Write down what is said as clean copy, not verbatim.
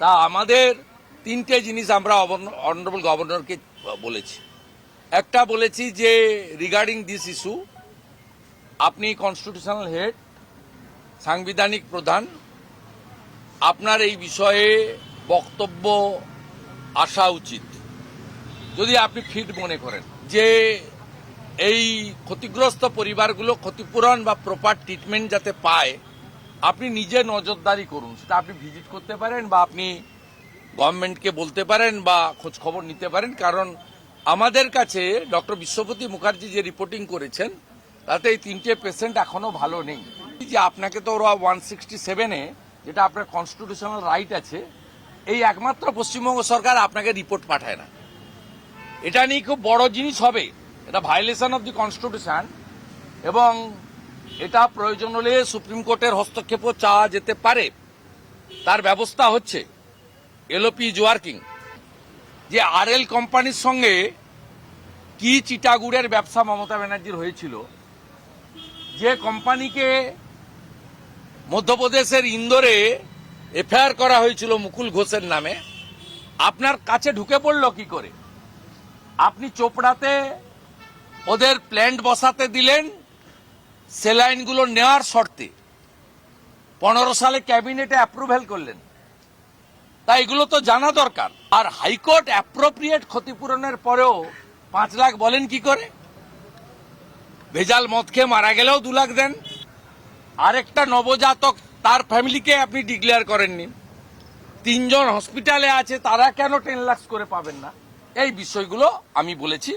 তা আমাদের তিনটে জিনিস আমরা অনারেবল গভর্নরকে বলেছি। একটা বলেছি যে রিগার্ডিং দিস ইস্যু আপনি কনস্টিটিউশনাল হেড, সাংবিধানিক প্রধান, আপনার এই বিষয়ে বক্তব্য আসা উচিত। যদি আপনি ফিট মনে করেন যে এই ক্ষতিগ্রস্ত পরিবারগুলো ক্ষতিপূরণ বা প্রপার ট্রিটমেন্ট যাতে পায়, আপনি নিজে নজরদারি করুন। সেটা আপনি ভিজিট করতে পারেন বা আপনি গভর্নমেন্টকে বলতে পারেন বা খোঁজ খবর নিতে পারেন। কারণ আমাদের কাছে ডক্টর বিশ্বপতি মুখার্জি যে রিপোর্টিং করেছেন তাতে এই তিনটে পেশেন্ট এখনো ভালো নেই। যে আপনাকে তো ওরা 167-এ, যেটা আপনার কনস্টিটিউশনাল রাইট আছে, এই একমাত্র পশ্চিমবঙ্গ সরকার আপনাকে রিপোর্ট পাঠায় না। এটা নিয়ে খুব বড় জিনিস হবে, এটা ভায়োলেশন অফ দি কনস্টিটিউশন, এবং এটা প্রয়োজন হলে সুপ্রিম কোর্টের হস্তক্ষেপও চাওয়া যেতে পারে। তার ব্যবস্থা হচ্ছে। LOP is working. যে আরএল কোম্পানির সঙ্গে কি চিটাগুড়ের ব্যবসা মমতা ব্যানার্জির হয়েছিল, যে কোম্পানিকে মধ্যপ্রদেশের ইন্দোরে এফআইআর করা হয়েছিল মুকুল ঘোষের নামে, আপনার কাছে ঢুকে পড়ল কি করে? আপনি চোপড়াতে ওদের প্ল্যান্ট বসাতে দিলেন স্যালাইনগুলো নেওয়ার শর্তে, 15 সালে ক্যাবিনেটে অ্যাপ্রুভেল করলেন। তাই এগুলো তো জানা দরকার। আর হাইকোর্ট অ্যাপ্রোপ্রিয়েট ক্ষতিপূরণের পরেও 5 লাখ বলেন কি করে? ভেজাল মদ খেয়ে মারা গেলেও 2 লাখ দেন। আরেকটা নবজাতক, তার ফ্যামিলিকে আপনি ডিক্লেয়ার করেননি। 3 জন হসপিটালে আছে, তারা কেন 10 লাখ করে পাবেন না? এই বিষয়গুলো আমি বলেছি।